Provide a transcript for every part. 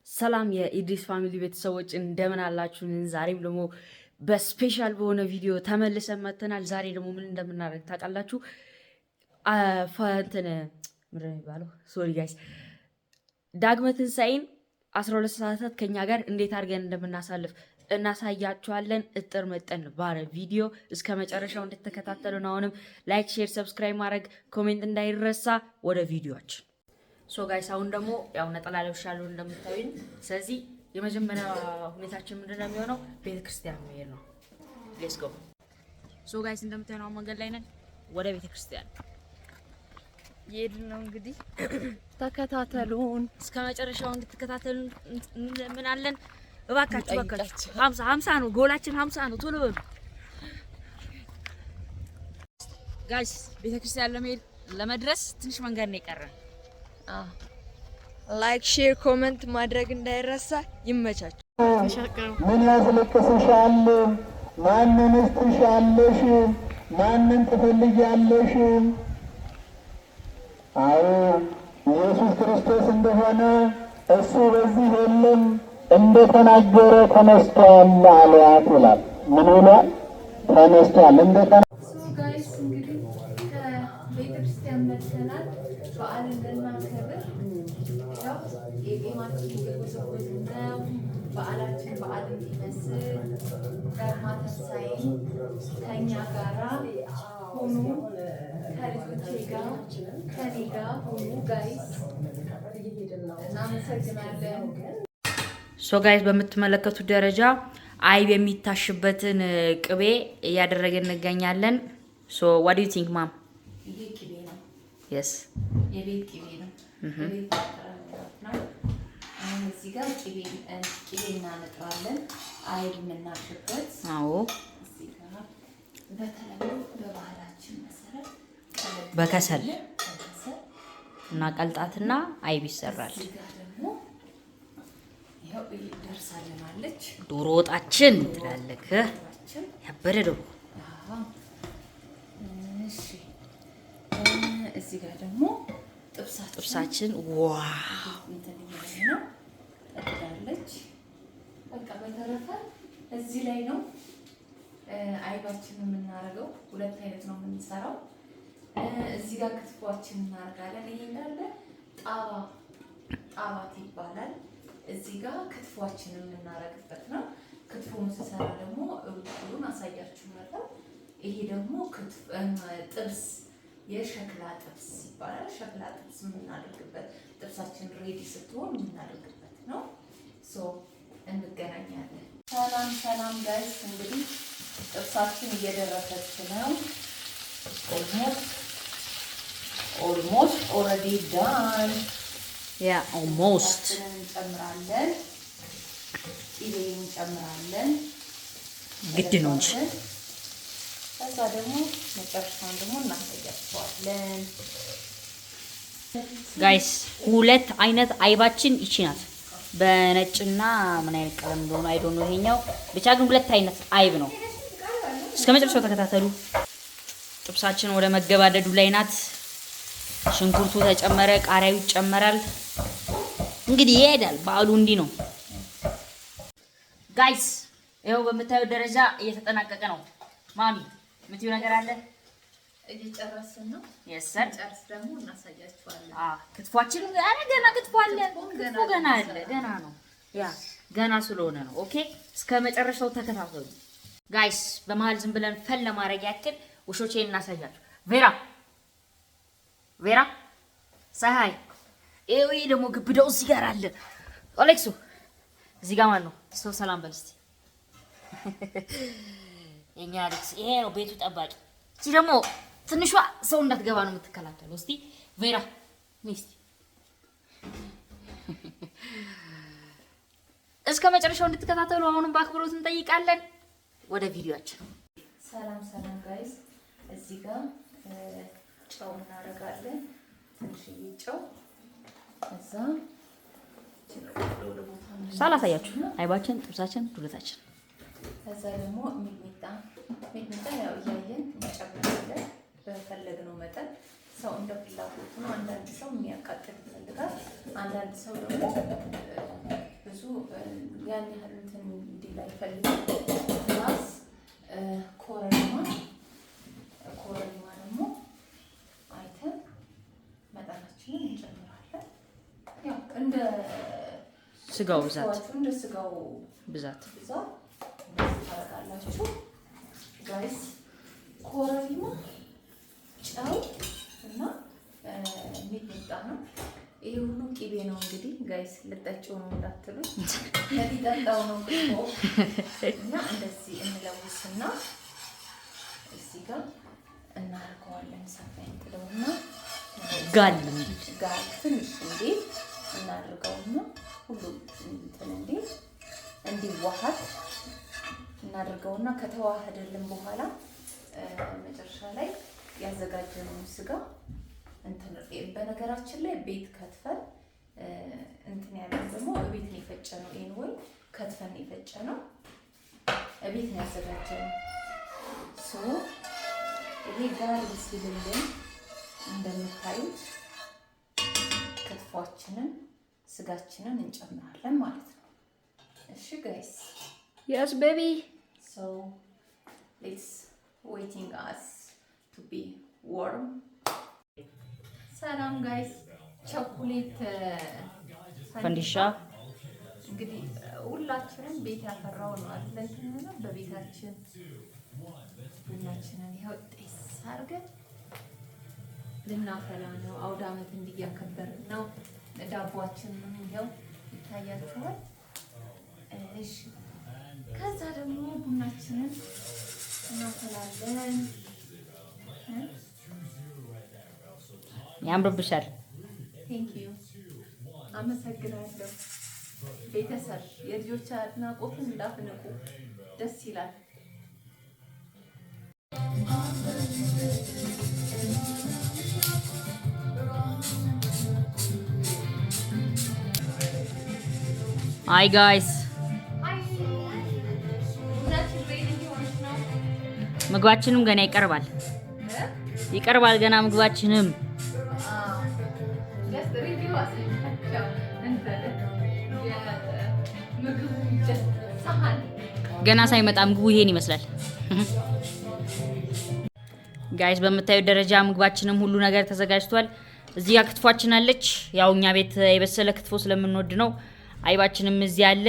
ሰላም የኢድሪስ ፋሚሊ ቤተሰቦች እንደምን አላችሁ? ዛሬም ደግሞ በስፔሻል በሆነ ቪዲዮ ተመልሰን መጥተናል። ዛሬ ደግሞ ምን እንደምናደርግ ታውቃላችሁ? ፈንተነ ምንድን ነው የሚባለው? ሶሪ ጋይስ፣ ዳግመ ትንሣኤን 12 ሰዓታት ከኛ ጋር እንዴት አድርገን እንደምናሳልፍ እናሳያችኋለን። እጥር መጠን ባለ ቪዲዮ እስከ መጨረሻው እንድትከታተሉን አሁንም ላይክ፣ ሼር፣ ሰብስክራይብ ማድረግ ኮሜንት እንዳይረሳ። ወደ ቪዲዮአችን ሶ ጋይስ አሁን ደግሞ ያው ነጠላ ለብሻለሁ እንደምታዩኝ። ስለዚህ የመጀመሪያ ሁኔታችን ምንድነው የሚሆነው? ቤተክርስቲያን መሄድ ነው። ሌትስ ጎ። ሶ ጋይስ እንደምታዩን አሁን መንገድ ላይ ነን። ወደ ቤተክርስቲያን እየሄድን ነው። እንግዲህ ተከታተሉን፣ እስከ መጨረሻው እንድትከታተሉን እንለምናለን። እባካችሁ 50 ነው ጎላችን፣ 50 ነው። ቶሎ በሉ ጋይስ። ቤተክርስቲያን ለመድረስ ትንሽ መንገድ ነው የቀረን። ላይክ ሼር ኮሜንት ማድረግ እንዳይረሳ። ይመቻችሁ። ምን ያስለቅስሻል? ማንንስ ትሻለሽ? ማንን ትፈልጊያለሽ? አዎ ኢየሱስ ክርስቶስ እንደሆነ እሱ በዚህ የለም እንደተናገረ ተነስቷል አሏት ይላል። ምን ይላል? ተነስቷል እንደተናገረ። ጋይስ እንግዲህ ከቤተክርስቲያን መጥተናል። በዓልን ልናከብር ያው የቄማችን እየጎዘጎዝ ነው። በዓላችን በዓል እንዲመስል ዳግማ ትንሣኤን ከእኛ ጋራ ሆኑ፣ ከልጆቼ ጋር ከኔ ጋር ሆኑ። ጋይስ እናመሰግናለን። ሶ ጋይስ በምትመለከቱት ደረጃ አይብ የሚታሽበትን ቅቤ እያደረገን እንገኛለን። ሶ ዋት ዱ ዩ ቲንክ ማም? ይሄ ቅቤ ነው። የስ የቤት ቅቤ ነው። የቤት ነው። አሁን እዚህ ጋር ቅቤ እናነጥራለን። አይብ የምናሽበት። አዎ እዚህ ጋር በተለምዶ በባህላችን መሰረት በከሰል እና ቀልጣትና አይብ ይሰራል። እዚህ ጋር ደግሞ ይኸው ደርሳለናለች ዶሮ ወጣችን ትላለክ። ያበደ ዶሮ። እሺ እዚህ ጋር ደግሞ ጥብሳችን ዋው እንትን ነው ትላለች። በቃ በተረፈ እዚህ ላይ ነው አይባችን የምናደርገው። ሁለት አይነት ነው የምንሰራው። እዚህ ጋር ክትፏችን እናደርጋለን። ይሄ እንዳለ ጣባት ይባላል። እዚህ ጋር ክትፏችን የምናደርግበት ነው። ክትፎውን ስሰራ ደግሞ ሩዙን አሳያችሁ ነበር። ይሄ ደግሞ ጥብስ የሸክላ ጥብስ ይባላል። ሸክላ ጥብስ የምናደርግበት ጥብሳችን ሬዲ ስትሆን የምናደርግበት ነው። ሶ እንገናኛለን። ሰላም ጋይስ፣ እንግዲህ ጥብሳችን እየደረሰች ነው። ኦልሞስት ኦልሬዲ ዳን። ያ ኦልሞስት እንጨምራለን፣ ቅቤ እንጨምራለን። ግድ ነው እንጂ ከዛ ደግሞ መጨረሻውን ደግሞ እናሳያቸዋለን። ጋይስ ሁለት አይነት አይባችን ይቺ ናት። በነጭና ምን አይነት ቀለም እንደሆነ አይ ዶንት ኖ። ይሄኛው ብቻ ግን ሁለት አይነት አይብ ነው። እስከ መጨረሻው ተከታተሉ። ጥብሳችን ወደ መገባደዱ ላይ ናት። ሽንኩርቱ ተጨመረ፣ ቃሪያው ይጨመራል። እንግዲህ ይሄዳል። በዓሉ እንዲህ ነው ጋይስ። ይኸው በምታዩት ደረጃ እየተጠናቀቀ ነው። ማሚ የምትይው ነገር አለ? እየጨረስን ነው። የሰር ጨርስ ደግሞ እናሳያችኋለን። ክትፏችን ገና ክትፎ አለ። ክትፎ ገና አለ። ገና ነው። ያ ገና ስለሆነ ነው። ኦኬ እስከ መጨረሻው ተከታተሉ ጋይስ። በመሀል ዝም ብለን ፈን ለማድረግ ያክል ውሾቼን እናሳያችሁ። ቬራ ሳይ ይሄ ደግሞ ግብዳው እዚህ ጋር አለ። አሌክሱ እዚህ ጋር ማለት ነው። ሰው ሰላም በል እስቲ። የኛ አሌክስ ይሄ ነው ቤቱ ጠባቂ። እቺ ደግሞ ትንሿ ሰው እንዳትገባ ነው የምትከላከለው። እስቲ ቬራ ሚስቲ እስከ መጨረሻው እንድትከታተሉ አሁንም በአክብሮት እንጠይቃለን። ወደ ቪዲዮአችን። ሰላም ጋይስ፣ እዚህ ጋር ጨው እናደርጋለን። ትንሽዬ ጨው። ከዛ ሳላሳያችሁ አይባችን፣ ጥብሳችን፣ ዱለታችን። ከዛ ደግሞ ሚጥሚጣ ያው እያየን እንጨምራለን በፈለግነው መጠን። ሰው እንደ ፍላጎቱ ነው። አንዳንድ ሰው የሚያቃጥል ይፈልጋል። አንዳንድ ሰው ደግሞ ያን ያህል እንትን እንዲል አይፈልግም። ፕላስ ኮረሪማ ደግሞ አይተን መጠናችንን እንጨምራለን። ያው እንደ ስጋው ብዛት ብዛት ታደርጋላችሁ ጋይስ። ኮረሪማ፣ ጨው እና ሚጥሚጣ ነው። ይሄ ሁሉ ቂቤ ነው እንግዲህ ጋይስ። ልጠጪው ነው እንዳትሉኝ፣ ለሊጠጣው ነው እና እንደዚህ እንለውስና እዚህ ጋር እናደርገዋለን። ሰፋይ እንትለውና ጋል ትንሽ እንዴ እናደርገውና ሁሉም እንትን እንዴ እንዲዋሃድ እናደርገውና ከተዋሃደልን በኋላ መጨረሻ ላይ ያዘጋጀነው ስጋ እንትን በነገራችን ላይ ቤት ከትፈን እንትን ያለን ደግሞ ቤት ነው የፈጨነው። ይሄን ወይ ከትፈን የፈጨነው ቤት ነው ያዘጋጀነው። ሶ ይሄ ጋር ሲልልን እንደምታዩት ክትፏችንን ስጋችንን እንጨምራለን ማለት ነው። እሺ ጋይስ። Yes baby. So it's waiting us to be warm. ሰላም ጋይስ። ቸኮሌት ፈንዲሻ እንግዲህ ሁላችንም ቤት ያፈራው ነው አይደል? እንትና በቤታችን ቡናችንን ይኸው ጤስ አድርገን ልናፈላ ነው። አውደ ዓመት እንዲያከበርን ነው። ዳቦአችንን ይኸው ይታያችኋል። እሺ ከዛ ደግሞ ቡናችንን እናፈላለን። ያምርብሻል። ቴንክ ዩ አመሰግናለሁ። ቤተሰብ የልጆች አድናቆትን እንዳትንቁ፣ ደስ ይላል። Hi guys. ምግባችንም ገና ይቀርባል ገና ምግባችንም ገና ሳይመጣ ምግቡ ይሄን ይመስላል። ጋይስ በምታዩት ደረጃ ምግባችንም ሁሉ ነገር ተዘጋጅቷል። እዚህ ጋር ክትፏችን አለች። ያው እኛ ቤት የበሰለ ክትፎ ስለምንወድ ነው። አይባችንም እዚህ አለ።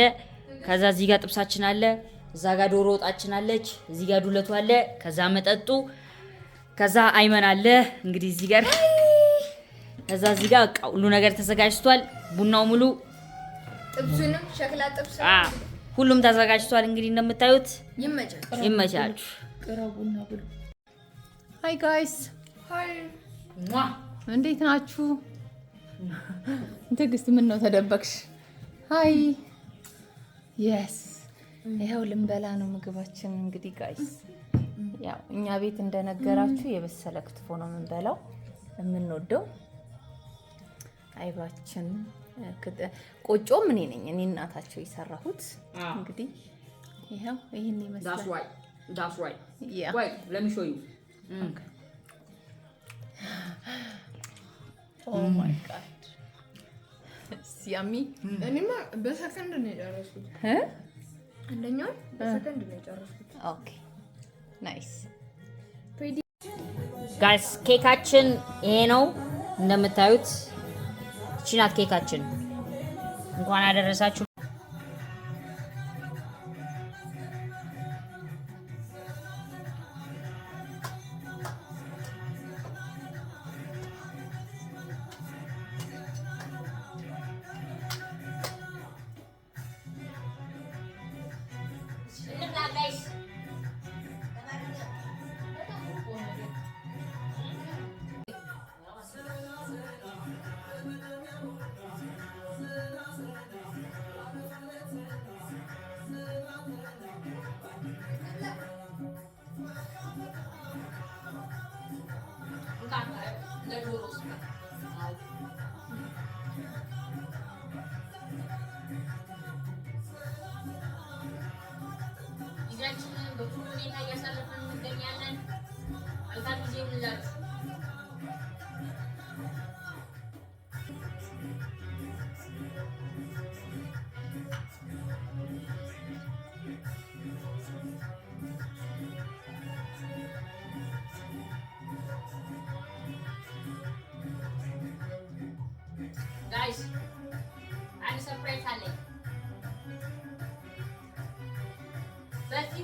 ከዛ እዚህ ጋር ጥብሳችን አለ። እዛ ጋር ዶሮ ወጣችን አለች። እዚህ ጋር ዱለቱ አለ። ከዛ መጠጡ፣ ከዛ አይመን አለ። እንግዲህ እዚህ ጋር ከዛ እዚህ ጋር ሁሉ ነገር ተዘጋጅቷል። ቡናው ሙሉ ጥብሱንም ሸክላ ጥብስ ሁሉም ተዘጋጅቷል። እንግዲህ እንደምታዩት ይመቻል። ቅረቡና ብሉ። ሃይ ጋይስ፣ ሃይ እንዴት ናችሁ? ትዕግስት ምን ነው ተደበቅሽ? ሃይ የስ ይሄው ልንበላ ነው ምግባችን። እንግዲህ ጋይስ ያው እኛ ቤት እንደነገራችሁ የበሰለ ክትፎ ነው የምንበላው የምንወደው። አይባችን ቆጮ ምን ነኝ እኔ እናታቸው የሰራሁት። እንግዲህ ይሄው ይሄን ይመስላል። That's right. Yeah. Wait, let me show you. Okay. Oh my god. It's yummy. እኔማ በሰከንድ ነው የጨረስኩት። አንደኛው በሰከንድ ነው የጨረስኩት። ኦኬ ናይስ ጋይስ ኬካችን ይሄ ነው እንደምታዩት። እቺ ናት ኬካችን። እንኳን አደረሳችሁ።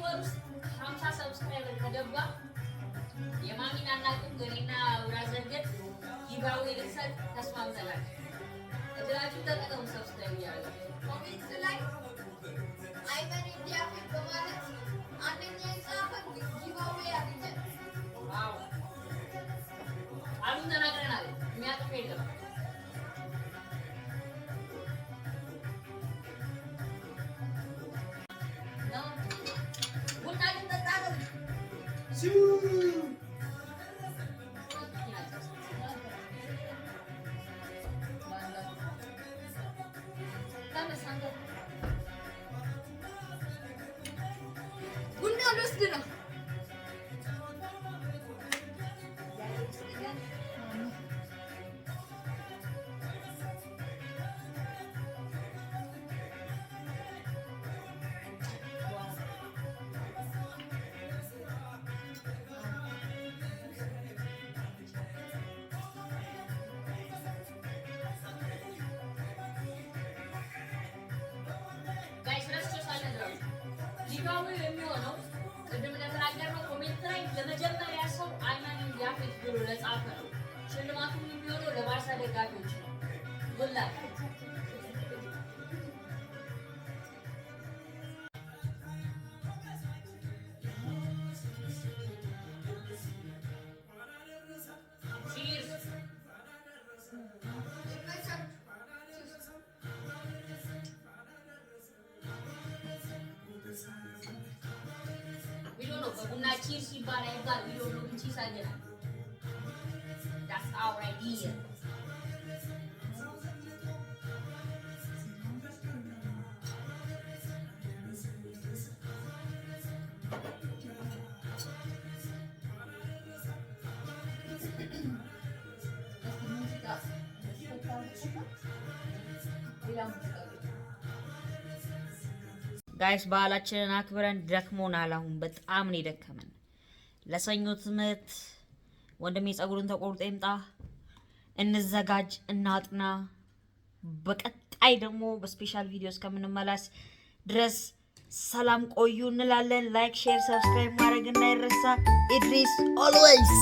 ወር ውስጥ 50 ሰብስክራይበር ከገባ የማሚና እናቱን ገኔና ውራዘርገት ጊቫዌ ልንሰጥ ተስማምተናል። እድላችሁ ተጠቀሙ። ሰብስክራይብ ያደርጉ ኮሜንት ላይ አይመን ኢንዲያ በማለት አንደኛ የጻፈ ጊቫዌ ያገኛል። ዋው አሁን ተናግረናል። የሚያጥፍ የለም። ቡና ልንጠጣ ነው። ቡና ልወስድ ነው። ሊጋው የሚሆነው ቅድም እንደተናገርነው ኮሜንት ላይ ለመጀመሪያ ሰው አይማን ያፈት ብሎ ለጻፈ ነው። ሽልማቱ የሚሆነው ለባርሳ ደጋፊዎች ነው። ወላ ቡና ቺርስ ይባላል ቪዲዮ ነው እንጂ ሳይገና that's our idea ጋይስ በዓላችንን አክብረን ደክሞናል። አሁን በጣም ነው የደከመን። ለሰኞ ትምህርት ወንድሜ ጸጉሩን ተቆርጦ ይምጣ፣ እንዘጋጅ፣ እናጥና። በቀጣይ ደግሞ በስፔሻል ቪዲዮ እስከምንመለስ ድረስ ሰላም ቆዩ እንላለን። ላይክ፣ ሼር፣ ሰብስክራይብ ማድረግ እንዳይረሳ። ኢድሪስ ኦልዌይስ